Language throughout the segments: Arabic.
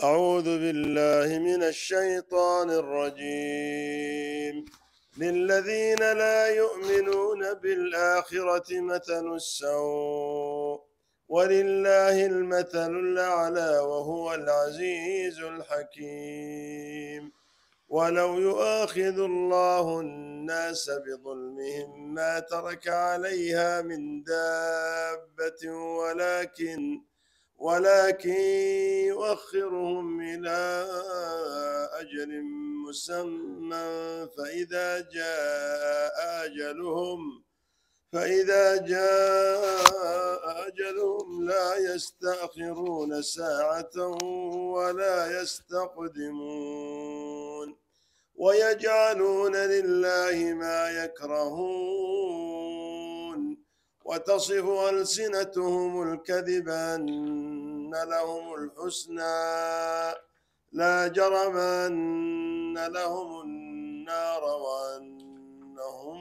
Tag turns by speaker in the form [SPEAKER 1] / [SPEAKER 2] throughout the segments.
[SPEAKER 1] أعوذ بالله من الشيطان الرجيم. للذين لا يؤمنون بالآخرة مثل السوء، ولله المثل الأعلى وهو العزيز الحكيم. ولو يؤاخذ الله الناس بظلمهم ما ترك عليها من دابة ولكن يؤخرهم إلى أجل مسمى فإذا جاء أجلهم لا يستأخرون ساعة ولا يستقدمون. ويجعلون لله ما يكرهون وتصف ألسنتهم الكذب أن لهم الحسنى لا جرم أن لهم النار وأنهم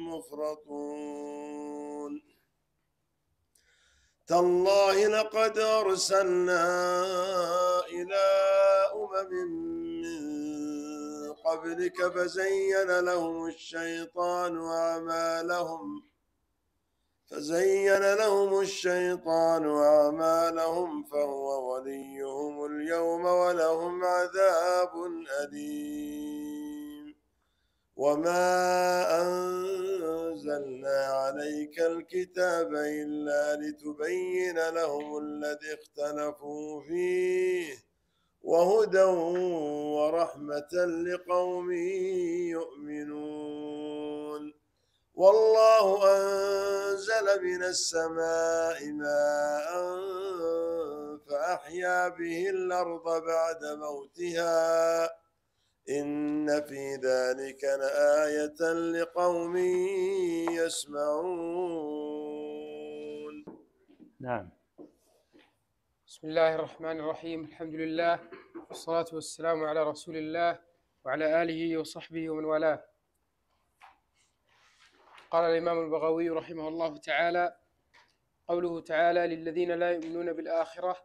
[SPEAKER 1] مفرطون. تالله لقد أرسلنا إلى أمم من قبلك فزين لهم الشيطان أعمالهم فهو وليهم اليوم ولهم عذاب أليم. وما أنزلنا عليك الكتاب إلا لتبين لهم الذي اختلفوا فيه وهدى ورحمة لقوم يؤمنون. والله أنزل من السماء ماء فأحيا به الأرض بعد موتها إن في ذلك لآية لقوم يسمعون.
[SPEAKER 2] نعم.
[SPEAKER 3] بسم الله الرحمن الرحيم. الحمد لله والصلاة والسلام على رسول الله وعلى آله وصحبه ومن والاه. قال الإمام البغوي رحمه الله تعالى: قوله تعالى: للذين لا يؤمنون بالآخرة،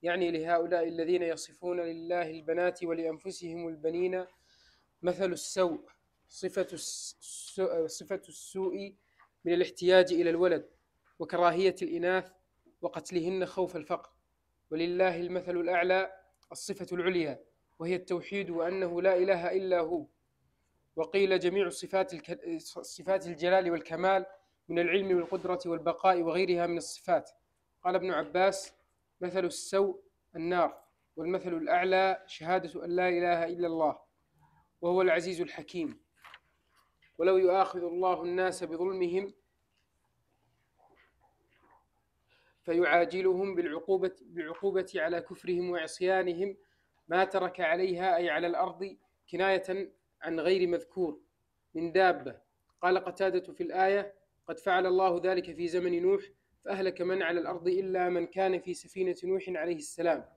[SPEAKER 3] يعني لهؤلاء الذين يصفون لله البنات ولأنفسهم البنين مثل السوء، صفة السوء من الاحتياج إلى الولد وكراهية الإناث وقتلهن خوف الفقر. ولله المثل الأعلى، الصفة العليا، وهي التوحيد وأنه لا إله إلا هو. وقيل جميع صفات الجلال والكمال من العلم والقدرة والبقاء وغيرها من الصفات. قال ابن عباس: مثل السوء النار، والمثل الأعلى شهادة أن لا إله إلا الله وهو العزيز الحكيم. ولو يؤاخذ الله الناس بظلمهم فيعاجلهم بالعقوبة على كفرهم وعصيانهم ما ترك عليها، أي على الأرض، كناية عن غير مذكور من دابة. قال قتادة في الآية: قد فعل الله ذلك في زمن نوح فأهلك من على الأرض إلا من كان في سفينة نوح عليه السلام.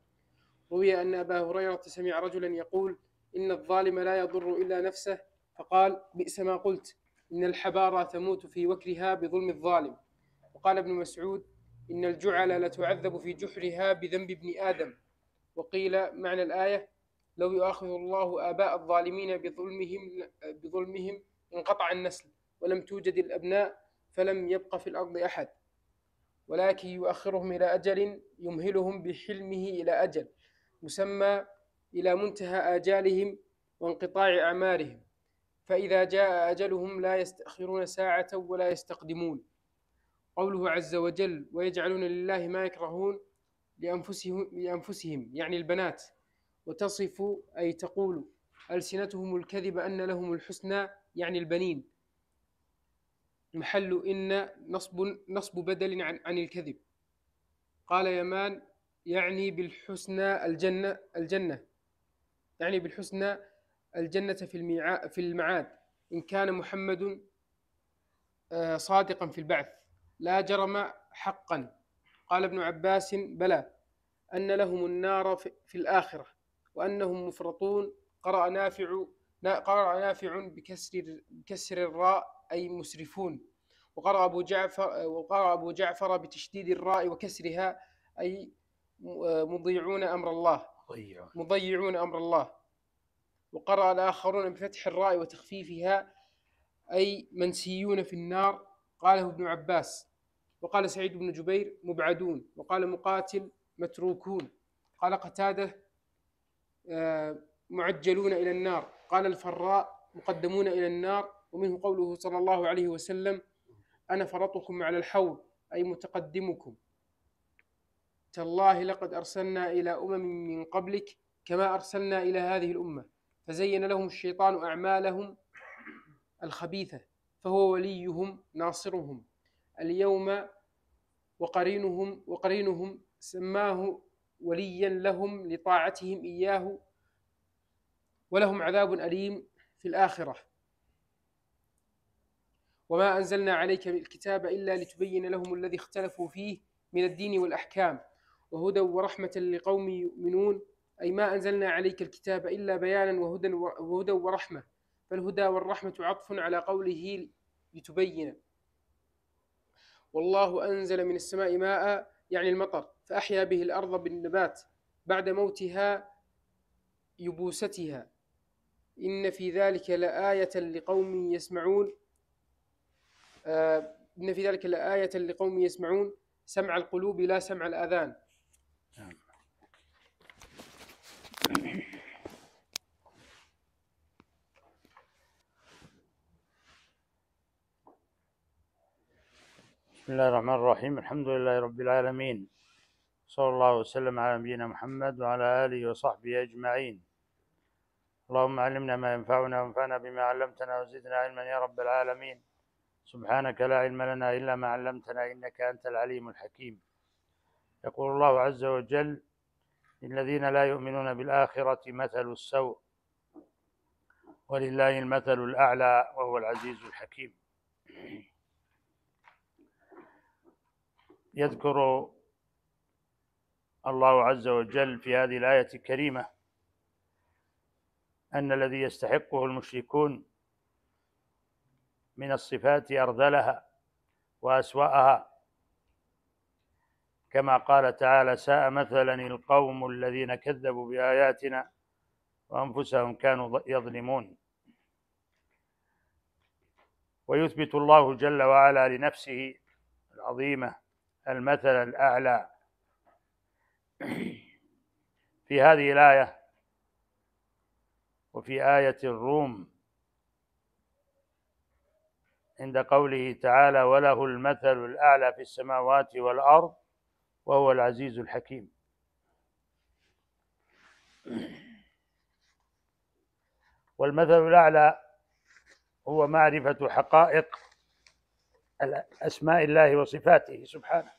[SPEAKER 3] روي أن أبا هريرة سمع رجلا يقول: إن الظالم لا يضر إلا نفسه، فقال: بئس ما قلت، إن الحبارى تموت في وكرها بظلم الظالم. وقال ابن مسعود: إن الجعل لتعذب في جحرها بذنب ابن آدم. وقيل معنى الآية: لو يؤاخذ الله آباء الظالمين بظلمهم انقطع النسل ولم توجد الأبناء فلم يبق في الأرض أحد، ولكن يؤخرهم إلى أجل يمهلهم بحلمه إلى أجل مسمى إلى منتهى آجالهم وانقطاع أعمارهم، فإذا جاء أجلهم لا يستأخرون ساعة ولا يستقدمون. قوله عز وجل: ويجعلون لله ما يكرهون لأنفسهم يعني البنات. وتصف أي تقول ألسنتهم الكذب أن لهم الحسنى يعني البنين. محل إن نصب بدل عن الكذب. قال يمان: يعني بالحسنى الجنة يعني بالحسنى الجنة في المعاد إن كان محمد صادقا في البعث، لا جرم حقا. قال ابن عباس: بلى، أن لهم النار في الآخرة وأنهم مفرطون. قرأ نافع بكسر الراء أي مسرفون، وقرأ أبو جعفر بتشديد الراء وكسرها أي مضيعون أمر الله. مضيعون أمر الله. وقرأ الآخرون بفتح الراء وتخفيفها أي منسيون في النار، قاله ابن عباس. وقال سعيد بن جبير مبعدون. وقال مقاتل متروكون. قال قتادة معجلون إلى النار. قال الفراء مقدمون إلى النار. ومنه قوله صلى الله عليه وسلم أنا فرطكم على الحوض أي متقدمكم. تالله لقد أرسلنا إلى من قبلك كما أرسلنا إلى هذه الأمة فزين لهم الشيطان أعمالهم الخبيثة فهو وليهم ناصرهم اليوم. وقرينهم سماه وليا لهم لطاعتهم إياه ولهم عذاب أليم في الآخرة. وما أنزلنا عليك الكتاب إلا لتبين لهم الذي اختلفوا فيه من الدين والأحكام وهدى ورحمة لقوم يؤمنون، أي ما أنزلنا عليك الكتاب إلا بيانا وهدى ورحمة، فالهدى والرحمة عطف على قوله لتبين. والله أنزل من السماء ماء يعني المطر فأحيا به الأرض بالنبات بعد موتها يبوستها إن في ذلك لآية لقوم يسمعون. إن في ذلك لآية لقوم يسمعون سمع القلوب لا سمع الآذان.
[SPEAKER 2] بسم الله الرحمن الرحيم. الحمد لله رب العالمين، صلى الله وسلم على نبينا محمد وعلى آله وصحبه أجمعين. اللهم علمنا ما ينفعنا وانفعنا بما علمتنا وزدنا علما يا رب العالمين. سبحانك لا علم لنا إلا ما علمتنا إنك أنت العليم الحكيم. يقول الله عز وجل للذين لا يؤمنون بالآخرة مثل السوء ولله المثل الأعلى وهو العزيز الحكيم. يذكر الله عز وجل في هذه الآية الكريمة أن الذي يستحقه المشركون من الصفات أرذلها وأسوأها، كما قال تعالى ساء مثلا القوم الذين كذبوا بآياتنا وأنفسهم كانوا يظلمون. ويثبت الله جل وعلا لنفسه العظيمة المثل الأعلى في هذه الآية وفي آية الروم عند قوله تعالى وله المثل الأعلى في السماوات والأرض وهو العزيز الحكيم. والمثل الأعلى هو معرفة حقائق أسماء الله وصفاته سبحانه،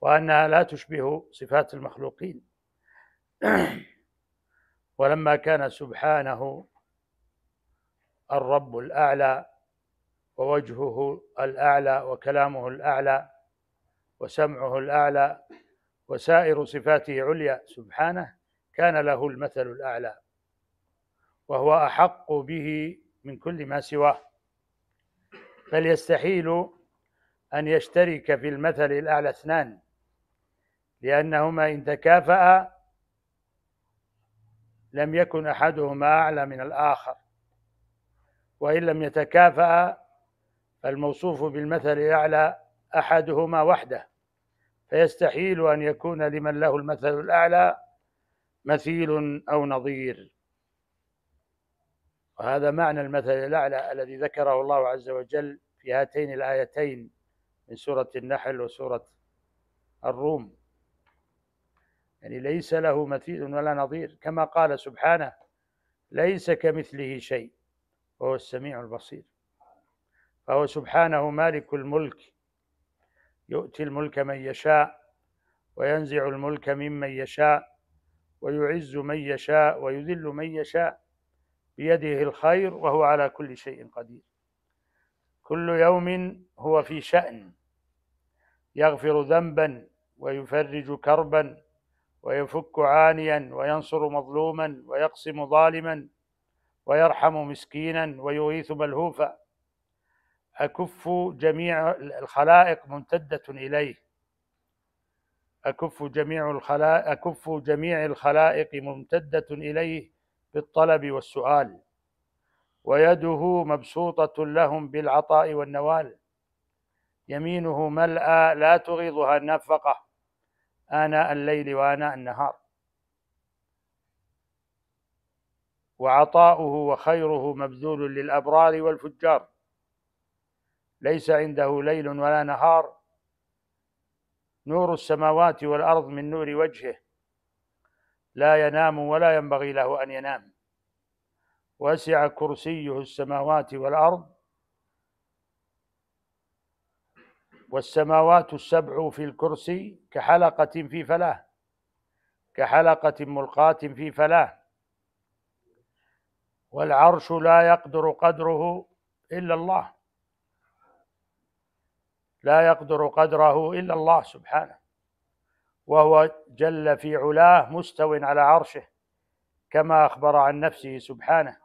[SPEAKER 2] وأنها لا تشبه صفات المخلوقين. ولما كان سبحانه الرب الأعلى ووجهه الأعلى وكلامه الأعلى وسمعه الأعلى وسائر صفاته عليا سبحانه، كان له المثل الأعلى وهو أحق به من كل ما سواه، بل يستحيل أن يشترك في المثل الأعلى اثنان، لأنهما إن تكافأ لم يكن أحدهما أعلى من الآخر، وإن لم يتكافأ فالموصوف بالمثل الأعلى أحدهما وحده، فيستحيل أن يكون لمن له المثل الأعلى مثيل أو نظير. وهذا معنى المثل الأعلى الذي ذكره الله عز وجل في هاتين الآيتين من سورة النحل وسورة الروم، يعني ليس له مثيل ولا نظير، كما قال سبحانه ليس كمثله شيء وهو السميع البصير. فهو سبحانه مالك الملك، يؤتي الملك من يشاء وينزع الملك ممن يشاء ويعز من يشاء ويذل من يشاء بيده الخير وهو على كل شيء قدير. كل يوم هو في شأن، يغفر ذنبا ويفرج كربا ويفك عانيا وينصر مظلوما ويقسم ظالما ويرحم مسكينا ويغيث ملهوفا. أكف جميع الخلائق ممتدة إليه، أكف جميع الخلائق ممتدة إليه بالطلب والسؤال، ويده مبسوطة لهم بالعطاء والنوال، يمينه ملأى لا تغيضها النفقة آناء الليل وآناء النهار، وعطاؤه وخيره مبذول للأبرار والفجار، ليس عنده ليل ولا نهار، نور السماوات والأرض من نور وجهه، لا ينام ولا ينبغي له أن ينام، وسع كرسيه السماوات والأرض، والسماوات السبع في الكرسي كحلقة ملقاة في فلاة، والعرش لا يقدر قدره إلا الله سبحانه، وهو جل في علاه مستو على عرشه، كما أخبر عن نفسه سبحانه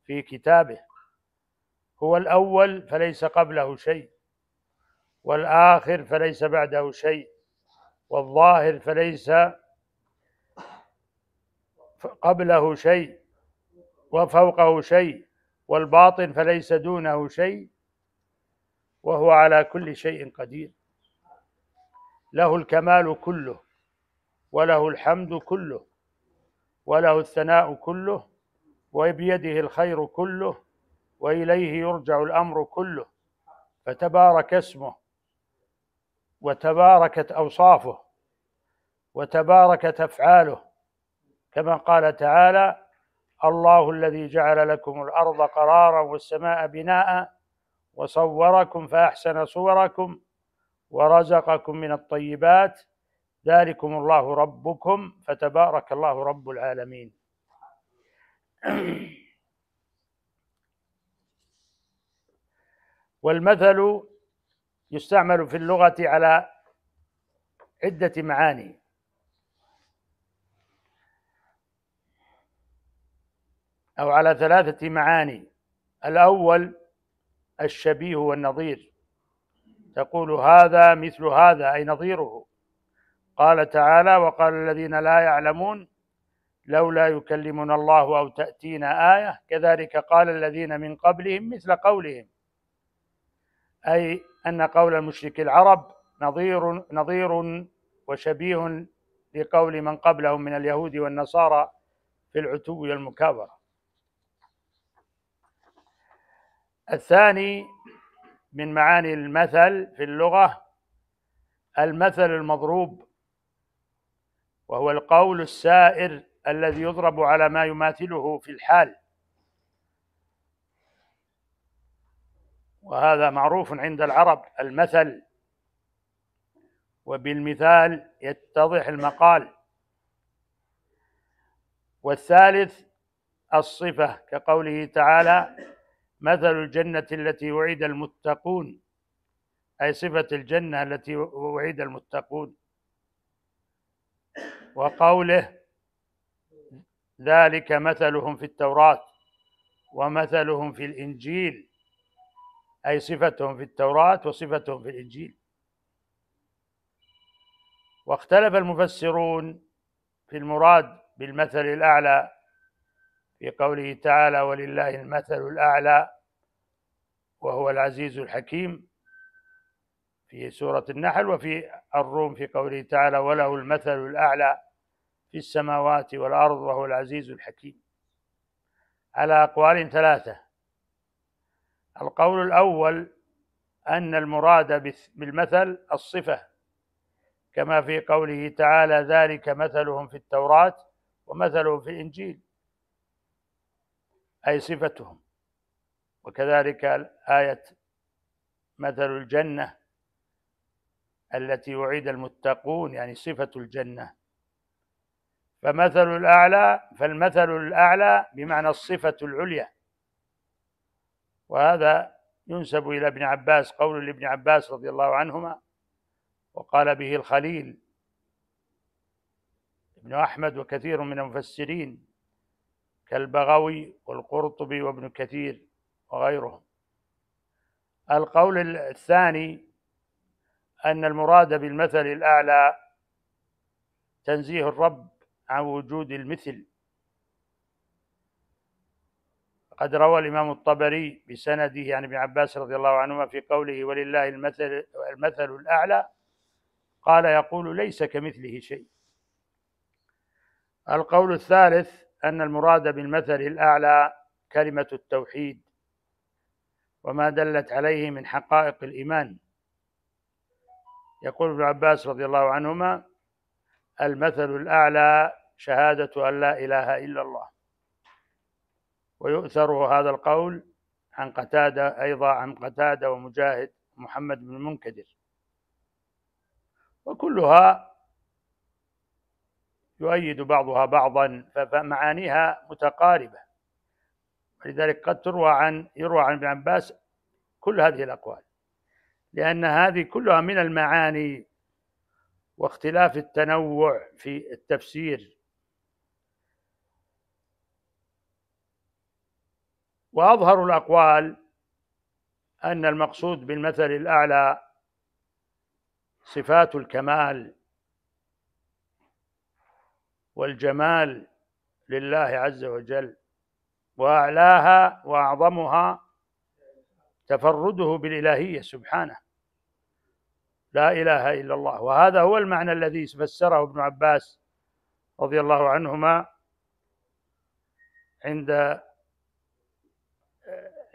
[SPEAKER 2] في كتابه: هو الأول فليس قبله شيء، والآخر فليس بعده شيء، والظاهر فليس قبله شيء وفوقه شيء، والباطن فليس دونه شيء، وهو على كل شيء قدير، له الكمال كله، وله الحمد كله، وله الثناء كله، وبيده الخير كله، وإليه يرجع الأمر كله، فتبارك اسمه، وتباركت أوصافه، وتباركت أفعاله، كما قال تعالى: الله الذي جعل لكم الأرض قرارا والسماء بناء وصوركم فأحسن صوركم ورزقكم من الطيبات ذلكم الله ربكم فتبارك الله رب العالمين. والمثل يستعمل في اللغة على عدة معاني، أو على 3 معاني. الأول الشبيه والنظير، تقول هذا مثل هذا أي نظيره. قال تعالى: وقال الذين لا يعلمون لولا يكلمنا الله أو تأتينا آية كذلك قال الذين من قبلهم مثل قولهم، أي أن قول المشرك العرب نظير وشبيه لقول من قبلهم من اليهود والنصارى في العتو والمكابرة. الثاني من معاني المثل في اللغة المثل المضروب، وهو القول السائر الذي يضرب على ما يماثله في الحال، وهذا معروف عند العرب المثل، وبالمثال يتضح المقال. والثالث الصفة، كقوله تعالى: مثل الجنة التي وعد المتقون، أي صفة الجنة التي وعد المتقون. وقوله: ذلك مثلهم في التوراة ومثلهم في الإنجيل، أي صفتهم في التوراة وصفتهم في الإنجيل. واختلف المفسرون في المراد بالمثل الأعلى في قوله تعالى: ولله المثل الأعلى وهو العزيز الحكيم في سورة النحل، وفي الروم في قوله تعالى: وله المثل الأعلى في السماوات والأرض وهو العزيز الحكيم، على أقوال 3. القول الأول أن المراد بالمثل الصفة، كما في قوله تعالى: ذلك مثلهم في التوراة ومثلهم في الإنجيل، أي صفتهم. وكذلك آية مثل الجنة التي وعد المتقون، يعني صفة الجنة. فالمثل الأعلى بمعنى الصفة العليا، وهذا ينسب إلى ابن عباس، قول لابن عباس رضي الله عنهما، وقال به الخليل ابن أحمد وكثير من المفسرين كالبغوي والقرطبي وابن كثير وغيرهم. القول الثاني أن المراد بالمثل الأعلى تنزيه الرب عن وجود المثل. قد روى الإمام الطبري بسنده عن ابن عباس رضي الله عنهما في قوله ولله المثل الأعلى قال يقول ليس كمثله شيء. القول الثالث أن المراد بالمثل الأعلى كلمة التوحيد وما دلت عليه من حقائق الإيمان. يقول ابن عباس رضي الله عنهما المثل الأعلى شهادة أن لا إله إلا الله. ويؤثر هذا القول عن قتادة، أيضا عن قتادة ومجاهد ومحمد بن المنكدر، وكلها يؤيد بعضها بعضا فمعانيها متقاربة، ولذلك قد يروى عن ابن عباس كل هذه الأقوال، لأن هذه كلها من المعاني واختلاف التنوع في التفسير. وأظهر الأقوال أن المقصود بالمثل الأعلى صفات الكمال والجمال لله عز وجل، وأعلاها وأعظمها تفرده بالإلهية سبحانه، لا إله إلا الله. وهذا هو المعنى الذي فسره ابن عباس رضي الله عنهما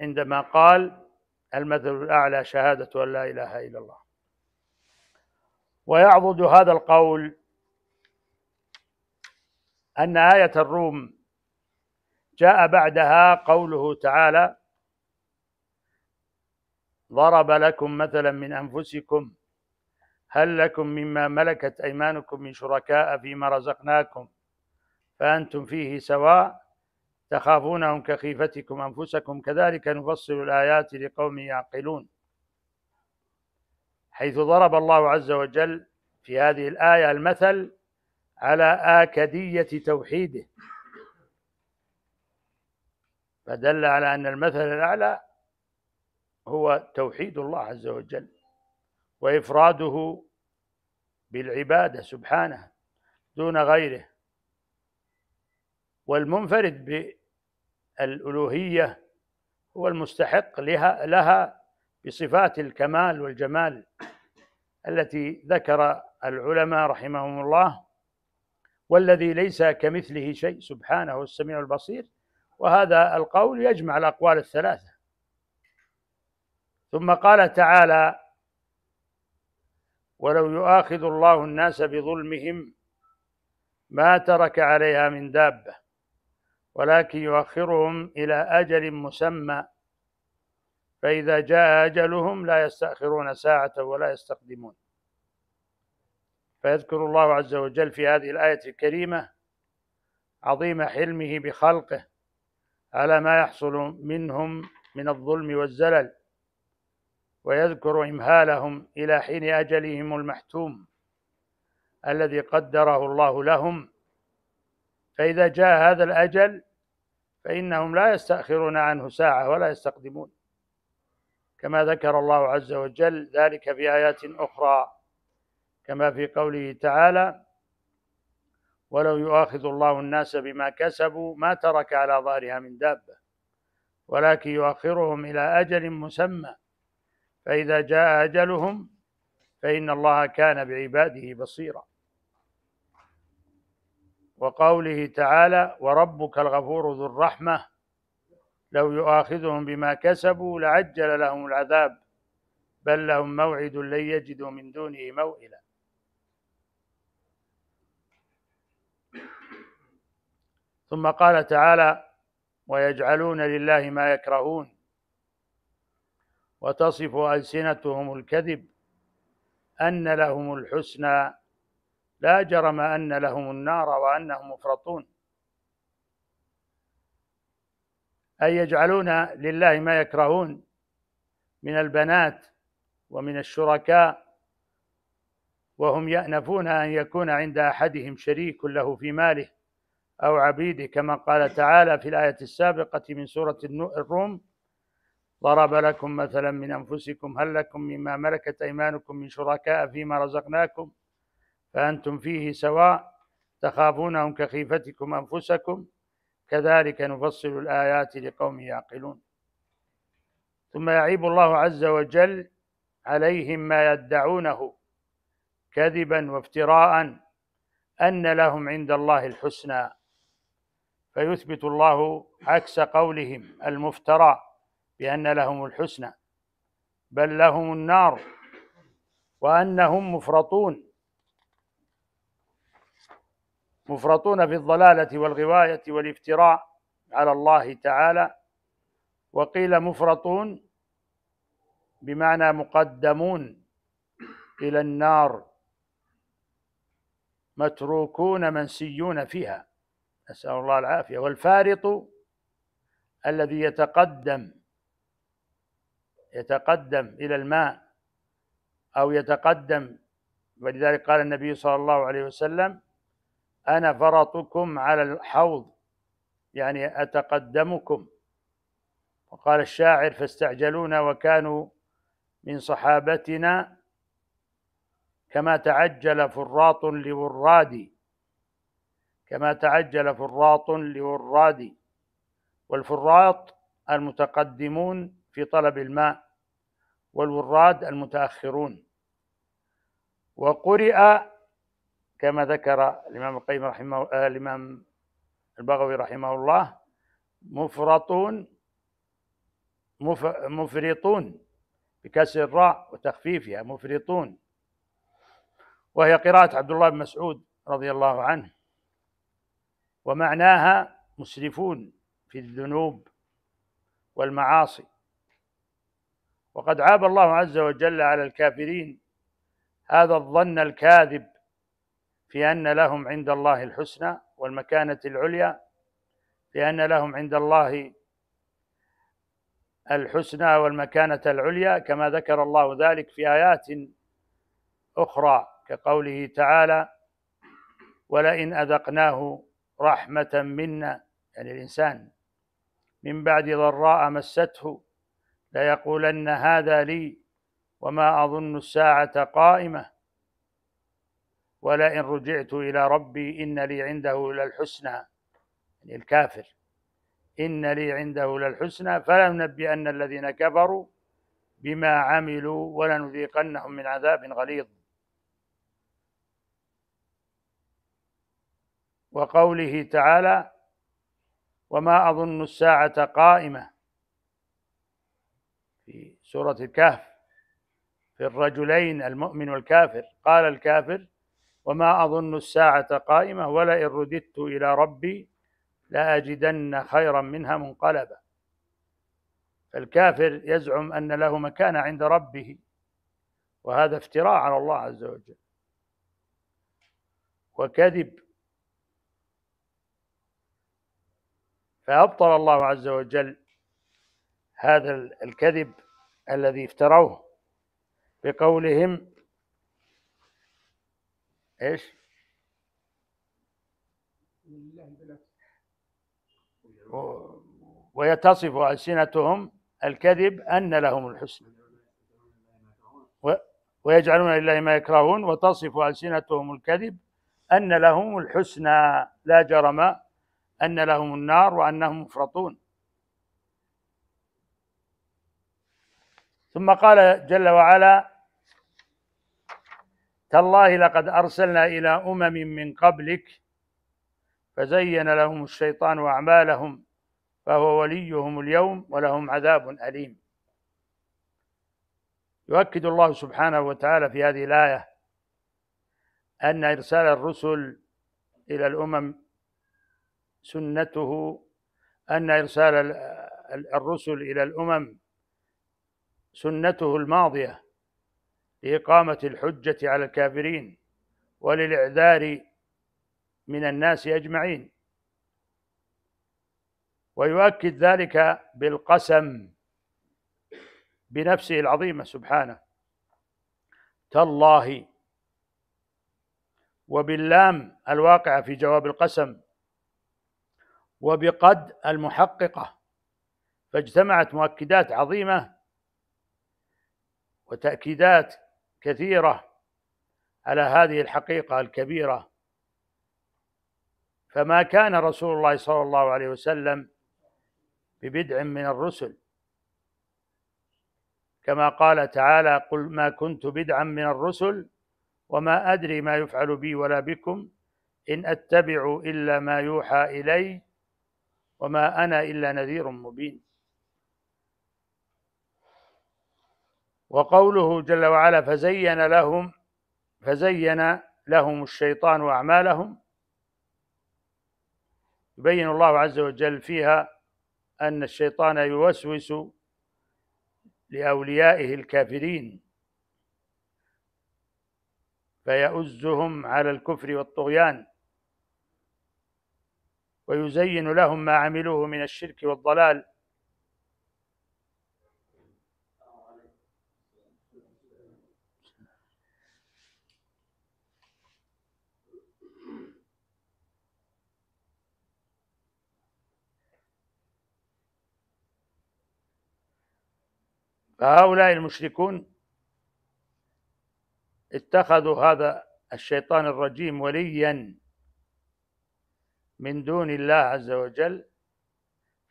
[SPEAKER 2] عندما قال المثل الأعلى شهادة أن لا إله إلا الله. ويعضد هذا القول أن آية الروم جاء بعدها قوله تعالى ضرب لكم مثلا من أنفسكم هل لكم مما ملكت أيمانكم من شركاء فيما رزقناكم فأنتم فيه سواء تخافونهم كخيفتكم أنفسكم كذلك نفصل الآيات لقوم يعقلون. حيث ضرب الله عز وجل في هذه الآية المثل على آكدية توحيده، فدل على أن المثل الأعلى هو توحيد الله عز وجل وإفراده بالعبادة سبحانه دون غيره، والمنفرد بالألوهية هو المستحق لها بصفات الكمال والجمال التي ذكر العلماء رحمهم الله، والذي ليس كمثله شيء سبحانه السميع البصير. وهذا القول يجمع الأقوال الثلاثة. ثم قال تعالى ولو يؤاخذ الله الناس بظلمهم ما ترك عليها من دابة ولكن يؤخرهم إلى أجل مسمى فإذا جاء أجلهم لا يستأخرون ساعة ولا يستقدمون. فيذكر الله عز وجل في هذه الآية الكريمة عظيم حلمه بخلقه على ما يحصل منهم من الظلم والزلل، ويذكر إمهالهم إلى حين أجلهم المحتوم الذي قدره الله لهم، فإذا جاء هذا الأجل فإنهم لا يستأخرون عنه ساعة ولا يستقدمون، كما ذكر الله عز وجل ذلك في آيات أخرى، كما في قوله تعالى ولو يؤاخذ الله الناس بما كسبوا ما ترك على ظهرها من دابة ولكن يؤخرهم إلى أجل مسمى فإذا جاء أجلهم فإن الله كان بعباده بصيرا. وقوله تعالى وربك الغفور ذو الرحمة لو يؤاخذهم بما كسبوا لعجل لهم العذاب بل لهم موعد لن يجدوا من دونه موئلا. ثم قال تعالى ويجعلون لله ما يكرهون وتصف ألسنتهم الكذب أن لهم الحسنى لا جرم أن لهم النار وأنهم مفرطون. أي يجعلون لله ما يكرهون من البنات ومن الشركاء، وهم يأنفون أن يكون عند أحدهم شريك له في ماله أو عبيده، كما قال تعالى في الآية السابقة من سورة الروم ضرب لكم مثلا من أنفسكم هل لكم مما ملكت أيمانكم من شركاء فيما رزقناكم فأنتم فيه سواء تخافونهم كخيفتكم أنفسكم كذلك نفصل الآيات لقوم يعقلون. ثم يعيب الله عز وجل عليهم ما يدعونه كذبا وافتراء أن لهم عند الله الحسنى، فيثبت الله عكس قولهم المفترى بأن لهم الحسنى، بل لهم النار وأنهم مفرطون في الضلالة والغواية والافتراء على الله تعالى. وقيل مفرطون بمعنى مقدمون إلى النار متروكون منسيون فيها، نسأل الله العافية. والفارط الذي يتقدم إلى الماء أو يتقدم، ولذلك قال النبي صلى الله عليه وسلم أنا فرطكم على الحوض، يعني أتقدمكم. وقال الشاعر فاستعجلونا وكانوا من صحابتنا كما تعجل فراط لوراد. والفراط المتقدمون في طلب الماء، والوراد المتأخرون. وقرئ كما ذكر الإمام البغوي رحمه الله مفرطون بكسر الراء وتخفيفها مفرطون، وهي قراءة عبد الله بن مسعود رضي الله عنه، ومعناها مسرفون في الذنوب والمعاصي. وقد عاب الله عز وجل على الكافرين هذا الظن الكاذب في أن لهم عند الله الحسنى والمكانة العليا، لأن لهم عند الله الحسنى والمكانة العليا، كما ذكر الله ذلك في آيات أخرى كقوله تعالى ولئن أذقناه رحمة منا، يعني الإنسان من بعد ضراء مسته ليقولن هذا لي وما أظن الساعة قائمة ولئن رجعت إلى ربي إن لي عنده للحسنى، يعني الكافر إن لي عنده للحسنى فلننبئن الذين كفروا بما عملوا ولنذيقنهم من عذاب غليظ. وقوله تعالى وما أظن الساعة قائمة في سورة الكهف في الرجلين المؤمن والكافر، قال الكافر وما أظن الساعة قائمة ولئن رددت إلى ربي لأجدن خيرا منها منقلبا. فالكافر يزعم أن له مكانة عند ربه، وهذا افتراء على الله عز وجل وكذب. فأبطل الله عز وجل هذا الكذب الذي افتروه بقولهم ايش؟ ويتصف ألسنتهم الكذب أن لهم الحسنى ويجعلون لله ما يكرهون، وتصف ألسنتهم الكذب أن لهم الحسنى لا جرم أن لهم النار وأنهم مفرطون. ثم قال جل وعلا تالله لقد أرسلنا إلى أمم من قبلك فزين لهم الشيطان أعمالهم فهو وليهم اليوم ولهم عذاب أليم. يؤكد الله سبحانه وتعالى في هذه الآية أن إرسال الرسل إلى الأمم سنته، أن إرسال الرسل إلى الأمم سنته الماضية لإقامة الحجة على الكافرين وللإعذار من الناس أجمعين. ويؤكد ذلك بالقسم بنفسه العظيمة سبحانه تالله، وباللام الواقعة في جواب القسم، وبقد المحققة، فاجتمعت مؤكدات عظيمة وتأكيدات كثيرة على هذه الحقيقة الكبيرة فما كان رسول الله صلى الله عليه وسلم ببدع من الرسل، كما قال تعالى: قل ما كنت بدعا من الرسل وما أدري ما يفعل بي ولا بكم إن أتبع إلا ما يوحى إلي وما أنا إلا نذير مبين. وقوله جل وعلا: فزين لهم الشيطان أعمالهم، يبين الله عز وجل فيها أن الشيطان يوسوس لأوليائه الكافرين فيؤزهم على الكفر والطغيان، ويزين لهم ما عملوه من الشرك والضلال. فهؤلاء المشركون اتخذوا هذا الشيطان الرجيم وليا من دون الله عز وجل،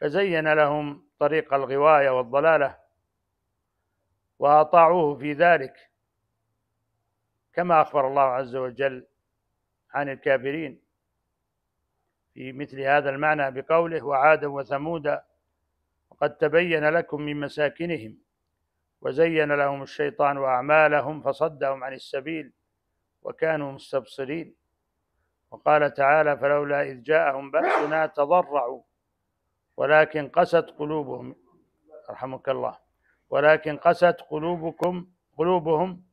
[SPEAKER 2] فزين لهم طريق الغواية والضلالة وأطاعوه في ذلك، كما أخبر الله عز وجل عن الكافرين في مثل هذا المعنى بقوله: وعادا وثمودا وقد تبين لكم من مساكنهم وزين لهم الشيطان أعمالهم فصدهم عن السبيل وكانوا مستبصرين. وقال تعالى: فلولا إذ جاءهم بأسنا تضرعوا ولكن قست قلوبهم رحمك الله ولكن قست قلوبهم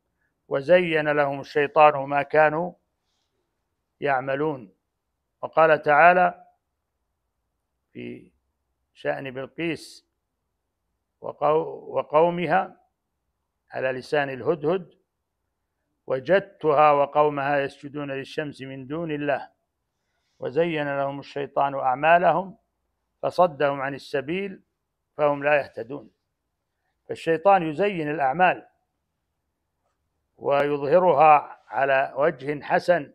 [SPEAKER 2] وزين لهم الشيطان ما كانوا يعملون. وقال تعالى في شأن بلقيس وقومها على لسان الهدهد: وجدتها وقومها يسجدون للشمس من دون الله وزين لهم الشيطان أعمالهم فصدهم عن السبيل فهم لا يهتدون. فالشيطان يزين الأعمال ويظهرها على وجه حسن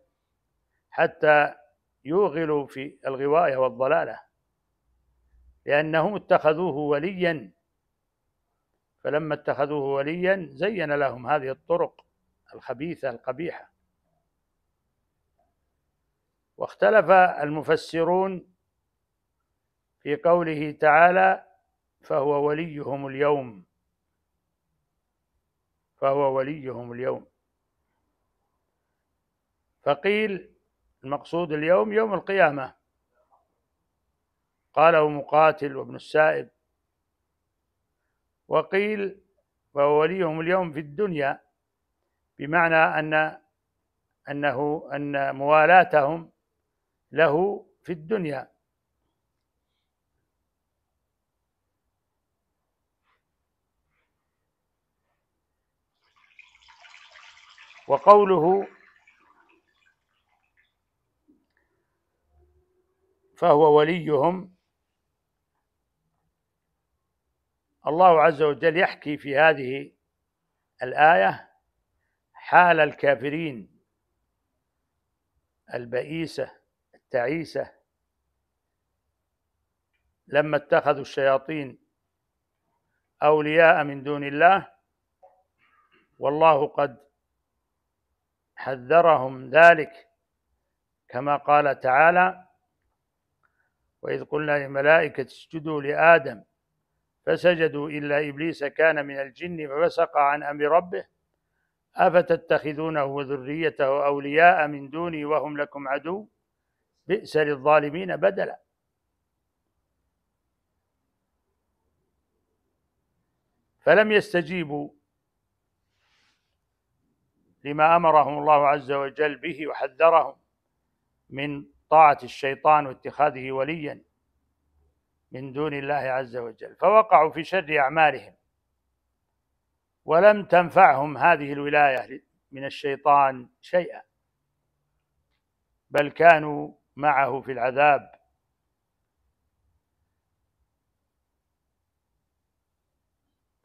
[SPEAKER 2] حتى يوغلوا في الغواية والضلالة، لأنهم اتخذوه وليا، فلما اتخذوه وليا زين لهم هذه الطرق الخبيثة القبيحة. واختلف المفسرون في قوله تعالى: فهو وليهم اليوم. فقيل المقصود اليوم يوم القيامة، قاله مقاتل وابن السائب. وقيل فهو وليهم اليوم في الدنيا، بمعنى أن موالاتهم له في الدنيا. وقوله فهو وليهم، الله عز وجل يحكي في هذه الآية حال الكافرين البئيسة التعيسة لما اتخذوا الشياطين أولياء من دون الله، والله قد حذرهم ذلك، كما قال تعالى: وإذ قلنا للملائكة اسجدوا لآدم فسجدوا إلا إبليس كان من الجن ففسق عن أمر ربه أفتتخذونه وذريته أولياء من دوني وهم لكم عدو بئس للظالمين بدلا. فلم يستجيبوا لما أمرهم الله عز وجل به وحذرهم من طاعة الشيطان واتخاذه وليا من دون الله عز وجل، فوقعوا في شر أعمالهم، ولم تنفعهم هذه الولاية من الشيطان شيئا، بل كانوا معه في العذاب.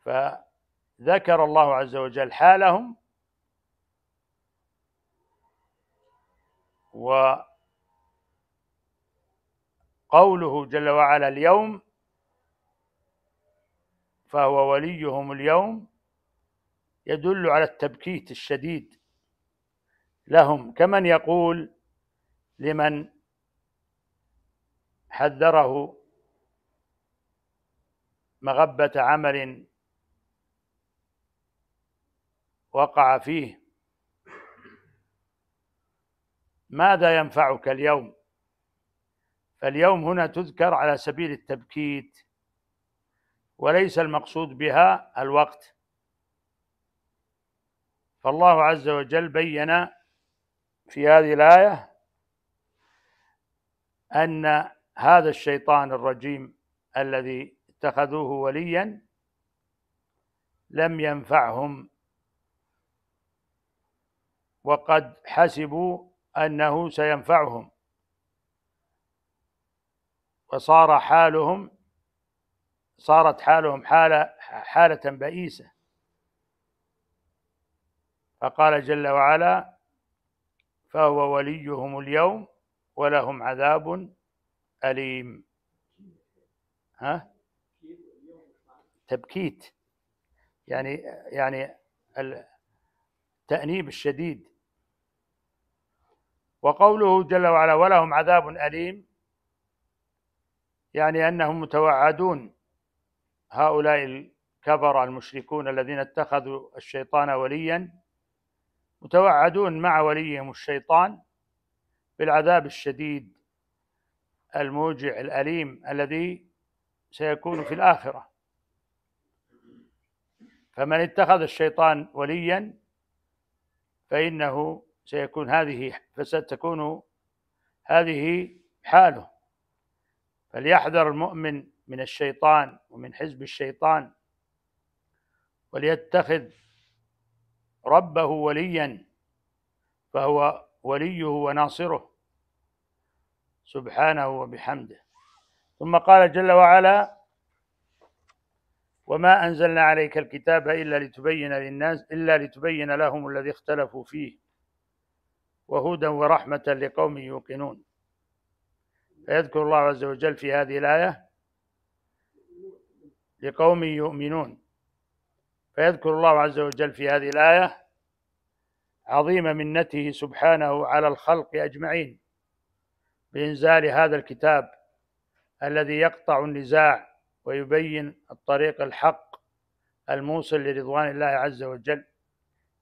[SPEAKER 2] فذكر الله عز وجل حالهم قوله جل وعلا اليوم فهو وليهم اليوم يدل على التبكيت الشديد لهم، كمن يقول لمن حذره مغبة عمل وقع فيه: ماذا ينفعك اليوم؟ فاليوم هنا تذكر على سبيل التبكيت، وليس المقصود بها الوقت. فالله عز وجل بين في هذه الآية أن هذا الشيطان الرجيم الذي اتخذوه وليا لم ينفعهم، وقد حسبوا أنه سينفعهم، وصارت حالهم حالة بئيسة. فقال جل وعلا: فهو وليهم اليوم ولهم عذاب أليم. تبكيت يعني التأنيب الشديد. وقوله جل وعلا ولهم عذاب أليم يعني أنهم متوعدون، هؤلاء الكفرة المشركون الذين اتخذوا الشيطان وليا متوعدون مع وليهم الشيطان بالعذاب الشديد الموجع الأليم الذي سيكون في الآخرة. فمن اتخذ الشيطان وليا فإنه فستكون هذه حاله. فليحذر المؤمن من الشيطان ومن حزب الشيطان، وليتخذ ربه وليا فهو وليه وناصره سبحانه وبحمده. ثم قال جل وعلا: وما أنزلنا عليك الكتاب إلا لتبين لهم الذي اختلفوا فيه وهدى ورحمة لقوم يوقنون. فيذكر الله عز وجل في هذه الآية لقوم يؤمنون، فيذكر الله عز وجل في هذه الآية عظيم منته سبحانه على الخلق أجمعين بإنزال هذا الكتاب الذي يقطع النزاع ويبين الطريق الحق الموصل لرضوان الله عز وجل،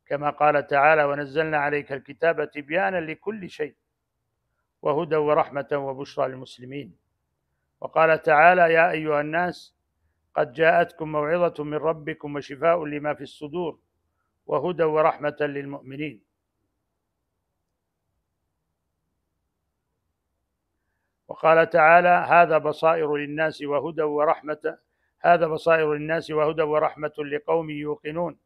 [SPEAKER 2] كما قال تعالى: ونزلنا عليك الكتاب تبيانا لكل شيء وهدى ورحمة وبشرى للمسلمين. وقال تعالى: يا أيها الناس قد جاءتكم موعظة من ربكم وشفاء لما في الصدور وهدى ورحمة للمؤمنين. وقال تعالى: هذا بصائر للناس وهدى ورحمة لقوم يوقنون.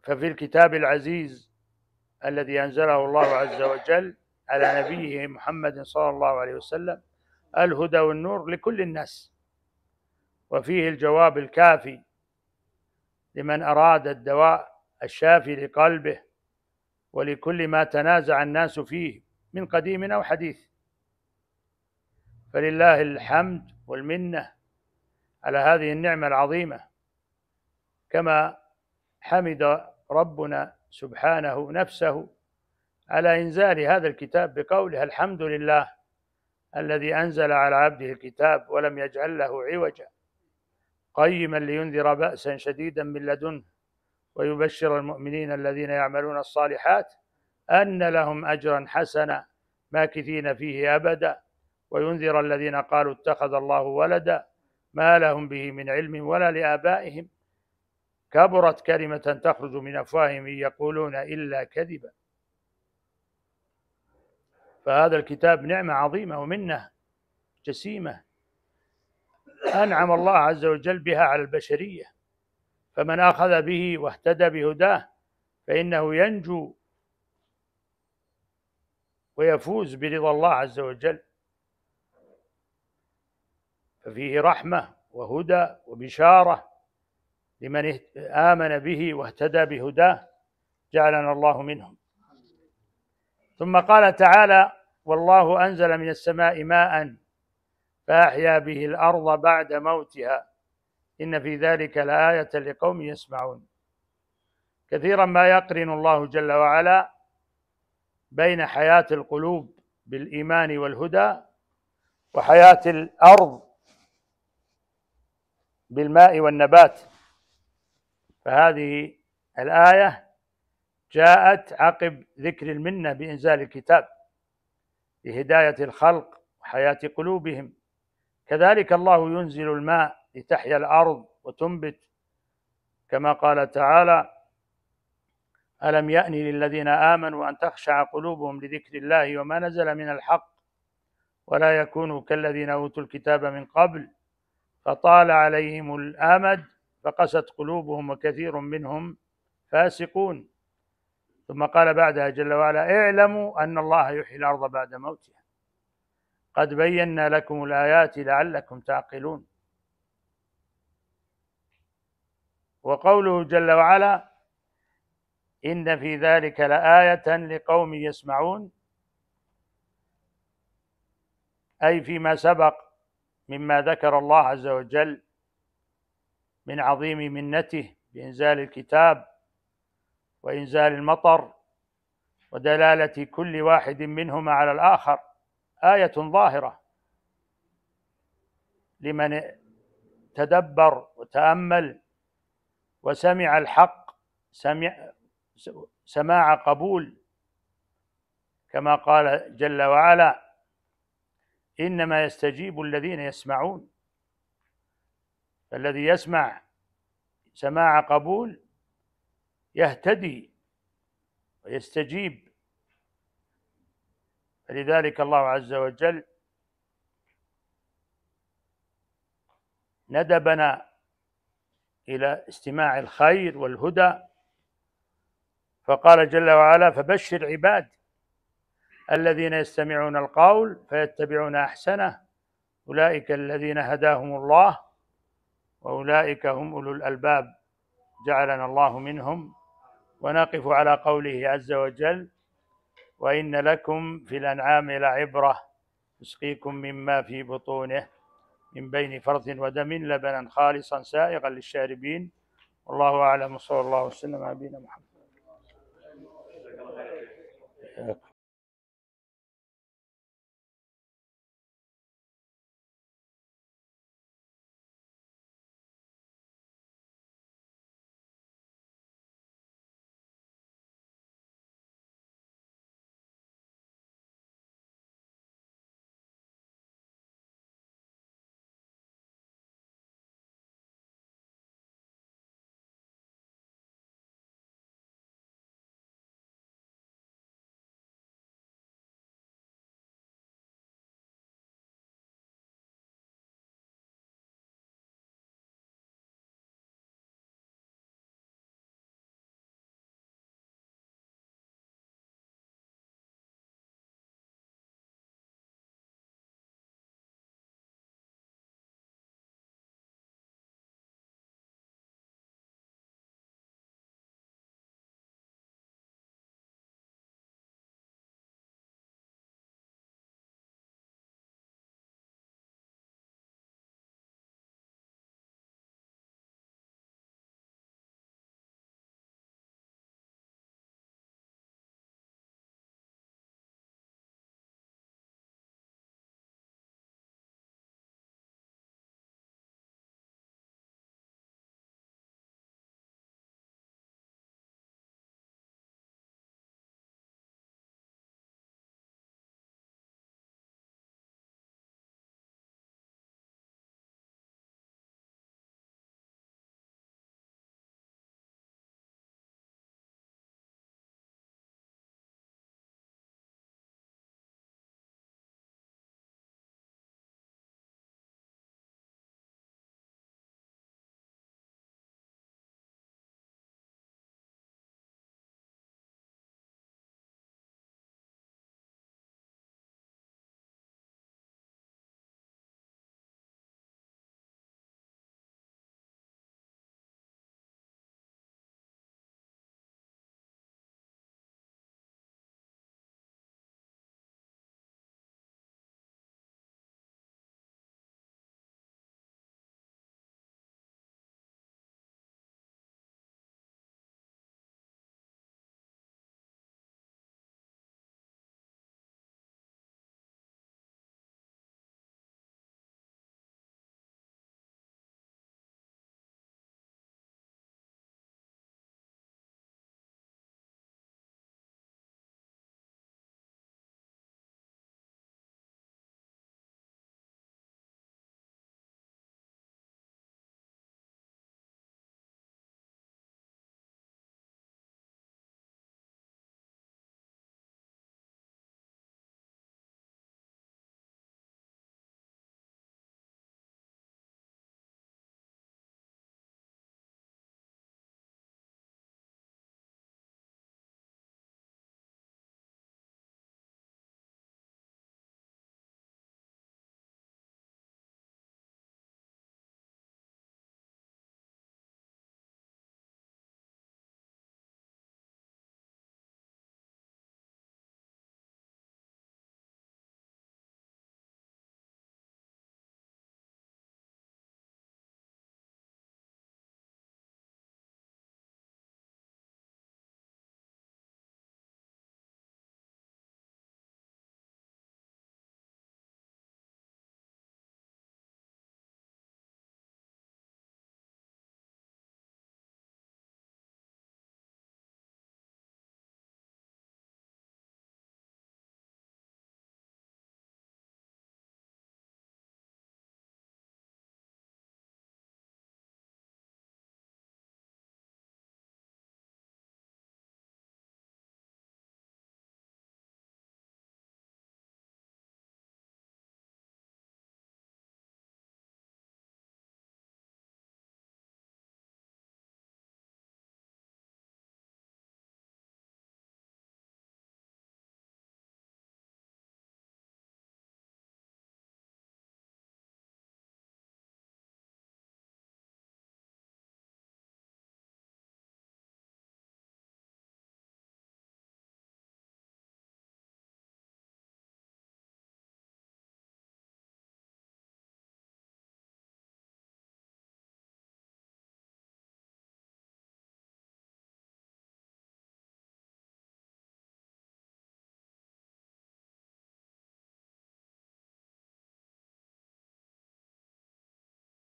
[SPEAKER 2] ففي الكتاب العزيز الذي أنزله الله عز وجل على نبيه محمد صلى الله عليه وسلم الهدى والنور لكل الناس، وفيه الجواب الكافي لمن أراد الدواء الشافي لقلبه ولكل ما تنازع الناس فيه من قديم أو حديث. فلله الحمد والمنة على هذه النعمة العظيمة، كما حمد ربنا سبحانه نفسه على إنزال هذا الكتاب بقوله: الحمد لله الذي أنزل على عبده الكتاب ولم يجعل له عوجا قيما لينذر بأسا شديدا من لدنه ويبشر المؤمنين الذين يعملون الصالحات أن لهم أجرا حسنا ماكثين فيه أبدا وينذر الذين قالوا اتخذ الله ولدا ما لهم به من علم ولا لآبائهم كبرت كلمة تخرج من أفواههم إن يقولون إلا كذبا. فهذا الكتاب نعمة عظيمة ومنة جسيمة أنعم الله عز وجل بها على البشرية، فمن أخذ به واهتدى بهداه فإنه ينجو ويفوز برضا الله عز وجل. ففيه رحمة وهدى وبشارة لمن آمن به واهتدى بهداه، جعلنا الله منهم. ثم قال تعالى: والله أنزل من السماء ماء فأحيا به الأرض بعد موتها إن في ذلك لآية لقوم يسمعون. كثيرا ما يقرن الله جل وعلا بين حياة القلوب بالإيمان والهدى وحياة الأرض بالماء والنبات. فهذه الآية جاءت عقب ذكر المنة بإنزال الكتاب لهداية الخلق وحياة قلوبهم. كذلك الله ينزل الماء لتحيا الأرض وتنبت، كما قال تعالى: ألم يأن للذين آمنوا أن تخشع قلوبهم لذكر الله وما نزل من الحق ولا يكونوا كالذين أوتوا الكتاب من قبل فطال عليهم الأمد فقست قلوبهم وكثير منهم فاسقون. ثم قال بعدها جل وعلا: اعلموا أن الله يحيي الأرض بعد موتها قد بينا لكم الآيات لعلكم تعقلون. وقوله جل وعلا: إن في ذلك لآية لقوم يسمعون، أي فيما سبق مما ذكر الله عز وجل من عظيم منته بإنزال الكتاب وإنزال المطر ودلالة كل واحد منهما على الآخر، آية ظاهرة لمن تدبر وتأمل وسمع الحق سماع قبول، كما قال جل وعلا: إنما يستجيب الذين يسمعون. فالذي يسمع سماع قبول يهتدي ويستجيب. فلذلك الله عز وجل ندبنا إلى استماع الخير والهدى، فقال جل وعلا: فبشر عباد الذين يستمعون القول فيتبعون أحسنه أولئك الذين هداهم الله وأولئك هم أولو الألباب جعلنا الله منهم. ونقف على قوله عز وجل: وإن لكم في الأنعام لعبرة نسقيكم مما في بطونه من بين فرث ودم لبنا خالصا سائغا للشاربين والله أعلم. صلى الله وسلم على نبينا محمد.